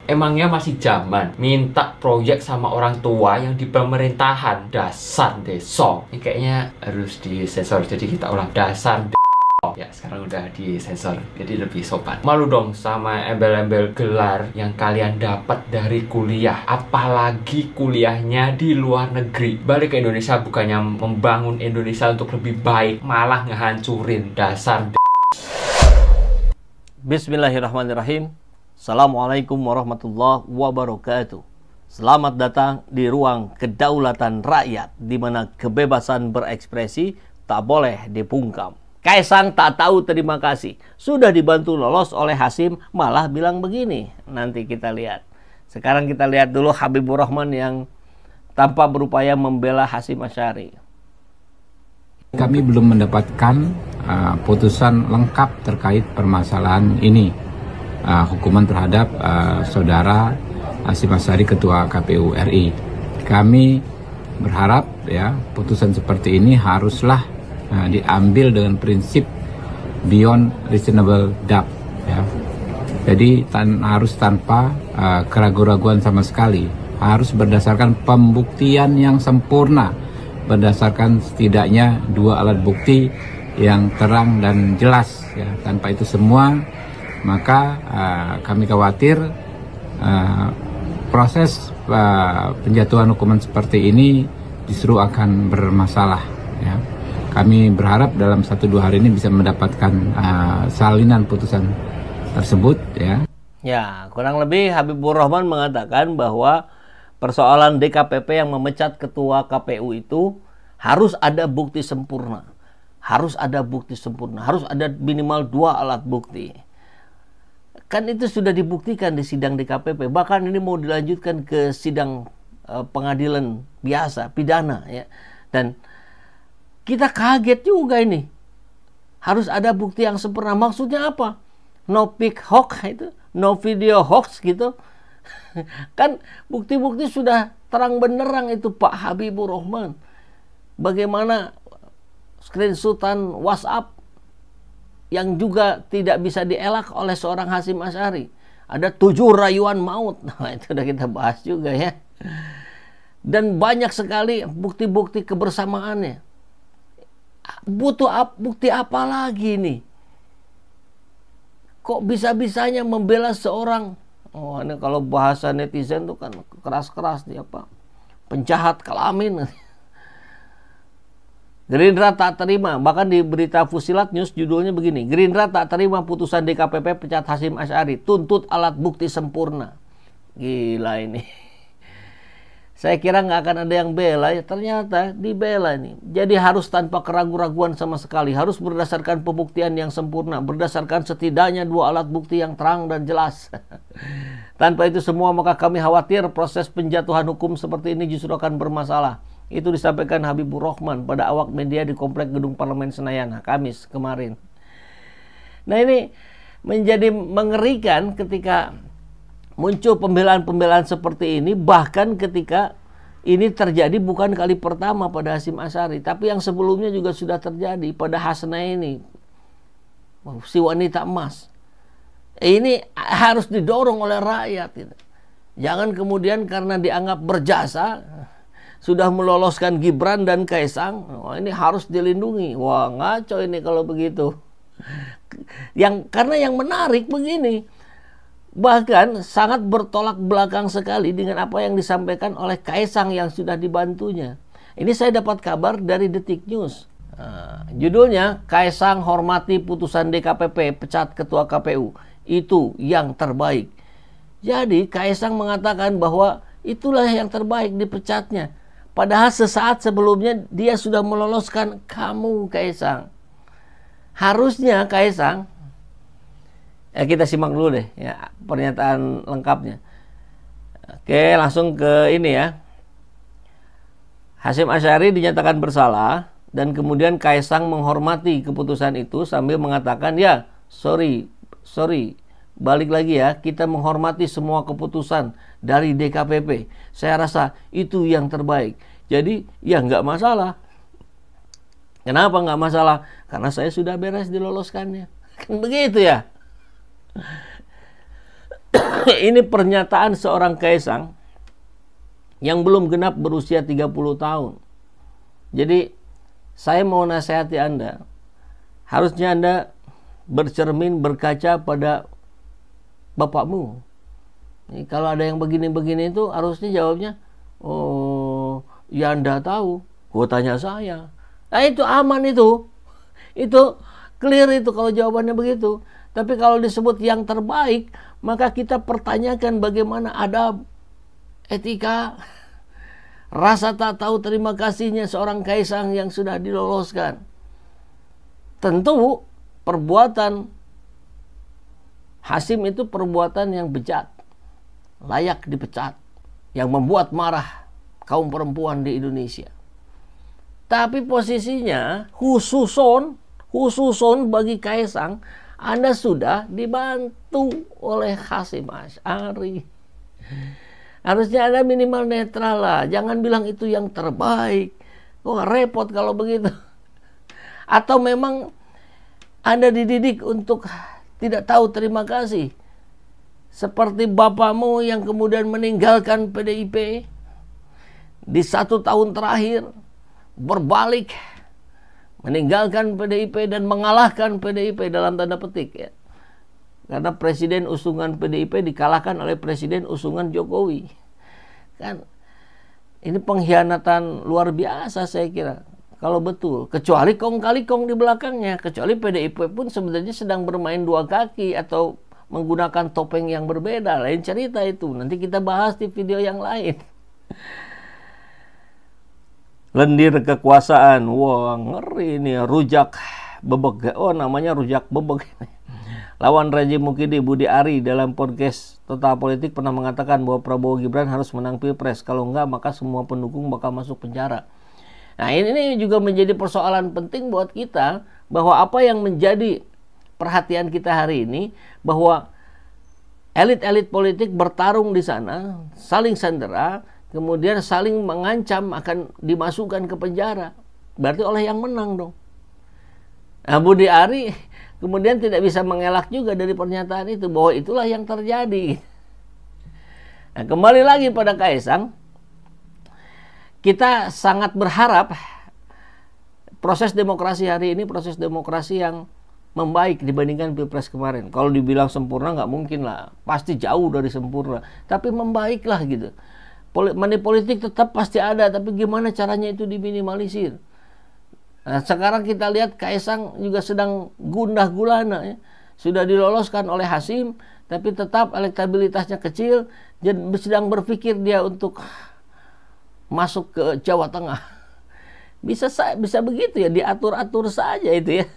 Emangnya masih zaman minta proyek sama orang tua yang di pemerintahan? Dasar deso. Ini kayaknya harus disensor, jadi kita ulang. Dasar ya, sekarang udah disensor, jadi lebih sopan. Malu dong sama embel-embel gelar yang kalian dapat dari kuliah. Apalagi kuliahnya di luar negeri. Balik ke Indonesia bukannya membangun Indonesia untuk lebih baik, malah ngehancurin. Dasar Bismillahirrahmanirrahim. Assalamualaikum warahmatullahi wabarakatuh. Selamat datang di ruang kedaulatan rakyat, di mana kebebasan berekspresi tak boleh dibungkam. Kaisang tak tahu terima kasih. Sudah dibantu lolos oleh Hasyim, malah bilang begini. Nanti kita lihat. Sekarang kita lihat dulu Habibur Rahman yang tanpa berupaya membela Hasyim Asy'ari. Kami belum mendapatkan putusan lengkap terkait permasalahan ini. Hukuman terhadap saudara Hasyim Asy'ari, Ketua KPU RI. Kami berharap ya putusan seperti ini haruslah diambil dengan prinsip beyond reasonable doubt ya. Jadi harus tanpa keraguan-raguan sama sekali, harus berdasarkan pembuktian yang sempurna, berdasarkan setidaknya 2 alat bukti yang terang dan jelas ya. Tanpa itu semua, maka kami khawatir proses penjatuhan hukuman seperti ini justru akan bermasalah ya. Kami berharap dalam 1-2 hari ini bisa mendapatkan salinan putusan tersebut ya. Ya, kurang lebih Habibur Rahman mengatakan bahwa persoalan DKPP yang memecat ketua KPU itu harus ada bukti sempurna. Harus ada bukti sempurna, harus ada minimal 2 alat bukti. Kan itu sudah dibuktikan di sidang DKPP, bahkan ini mau dilanjutkan ke sidang pengadilan biasa, pidana ya. Dan kita kaget juga ini. Harus ada bukti yang sempurna. Maksudnya apa? No pic hoax itu, no video hoax gitu. Kan bukti-bukti sudah terang benderang itu Pak Habibur Rahman. Bagaimana screenshotan WhatsApp yang juga tidak bisa dielak oleh seorang Hasyim Asy'ari. Ada 7 rayuan maut. Nah, itu udah kita bahas juga ya. Dan banyak sekali bukti-bukti kebersamaannya. Butuh bukti apa lagi nih? Kok bisa-bisanya membela seorang, oh ini kalau bahasa netizen tuh kan keras-keras dia apa? Penjahat kelamin. Gerindra tak terima, bahkan di berita Fusilat News judulnya begini, Gerindra tak terima putusan DKPP pecat Hasyim Asy'ari, tuntut alat bukti sempurna. Gila ini. Saya kira nggak akan ada yang bela, ya ternyata dibela nih. Jadi harus tanpa keraguan-raguan sama sekali, harus berdasarkan pembuktian yang sempurna, berdasarkan setidaknya 2 alat bukti yang terang dan jelas. Tanpa itu semua maka kami khawatir proses penjatuhan hukum seperti ini justru akan bermasalah. Itu disampaikan Habibur Rahman pada awak media di Komplek Gedung Parlemen Senayan, Kamis kemarin. Nah ini menjadi mengerikan ketika muncul pembelaan-pembelaan seperti ini, bahkan ketika ini terjadi bukan kali pertama pada Hasyim Asy'ari, tapi yang sebelumnya juga sudah terjadi pada Hasnaini, si wanita emas. Ini harus didorong oleh rakyat. Gitu. Jangan kemudian karena dianggap berjasa, sudah meloloskan Gibran dan Kaisang, wah ini harus dilindungi. Wah ngaco ini kalau begitu. Karena yang menarik begini, bahkan sangat bertolak belakang sekali dengan apa yang disampaikan oleh Kaisang yang sudah dibantunya. Ini saya dapat kabar dari Detik News. Judulnya, Kaisang hormati putusan DKPP pecat ketua KPU. Itu yang terbaik. Jadi Kaisang mengatakan bahwa itulah yang terbaik dipecatnya. Padahal sesaat sebelumnya dia sudah meloloskan kamu, Kaisang. Harusnya Kaisang, kita simak dulu deh ya pernyataan lengkapnya. Oke, langsung ke ini ya. Hasyim Asy'ari dinyatakan bersalah dan kemudian Kaisang menghormati keputusan itu sambil mengatakan ya sorry, balik lagi ya, kita menghormati semua keputusan dari DKPP. Saya rasa itu yang terbaik. Jadi ya nggak masalah. Kenapa nggak masalah? Karena saya sudah beres diloloskannya. Kan begitu ya. Ini pernyataan seorang Kaisang yang belum genap berusia 30 tahun. Jadi saya mau nasihati Anda, harusnya Anda bercermin, berkaca pada bapakmu. Ini kalau ada yang begini-begini itu harusnya jawabnya, oh ya Anda tahu, gua tanya saya. Nah itu aman itu clear itu kalau jawabannya begitu. Tapi kalau disebut yang terbaik, maka kita pertanyakan bagaimana adab, etika, rasa tak tahu terima kasihnya seorang Kaisang yang sudah diloloskan. Tentu perbuatan Hasyim itu perbuatan yang bejat, layak dipecat, yang membuat marah kaum perempuan di Indonesia. Tapi posisinya khususon bagi Kaisang, Anda sudah dibantu oleh Hasyim Asy'ari. Harusnya Anda minimal netral lah. Jangan bilang itu yang terbaik. Wah, repot kalau begitu. Atau memang Anda dididik untuk tidak tahu terima kasih. Seperti bapakmu yang kemudian meninggalkan PDIP di 1 tahun terakhir, berbalik meninggalkan PDIP dan mengalahkan PDIP dalam tanda petik ya. Karena presiden usungan PDIP dikalahkan oleh presiden usungan Jokowi. Kan ini pengkhianatan luar biasa saya kira. Kalau betul, kecuali kong kali kong di belakangnya, kecuali PDIP pun sebenarnya sedang bermain 2 kaki atau menggunakan topeng yang berbeda, lain cerita itu. Nanti kita bahas di video yang lain. Lendir kekuasaan, wah ngeri ini, rujak bebek. Oh namanya rujak bebek. Lawan rejim Mukidi, Budi Ari dalam podcast Total Politik pernah mengatakan bahwa Prabowo Gibran harus menang Pilpres. Kalau enggak, maka semua pendukung bakal masuk penjara. Nah ini juga menjadi persoalan penting buat kita, bahwa apa yang menjadi perhatian kita hari ini, bahwa elit-elit politik bertarung di sana, saling sandera, kemudian saling mengancam akan dimasukkan ke penjara. Berarti oleh yang menang dong. Nah Budi Ari kemudian tidak bisa mengelak juga dari pernyataan itu, bahwa itulah yang terjadi. Nah, kembali lagi pada Kaisang, kita sangat berharap proses demokrasi hari ini, proses demokrasi yang membaik dibandingkan Pilpres kemarin. Kalau dibilang sempurna nggak mungkin lah, pasti jauh dari sempurna. Tapi membaiklah gitu. Money politik tetap pasti ada, tapi gimana caranya itu diminimalisir. Nah, sekarang kita lihat Kaisang juga sedang gundah gulana ya. Sudah diloloskan oleh Hasyim, tapi tetap elektabilitasnya kecil dan sedang berpikir dia untuk masuk ke Jawa Tengah. Bisa begitu ya, diatur-atur saja itu ya.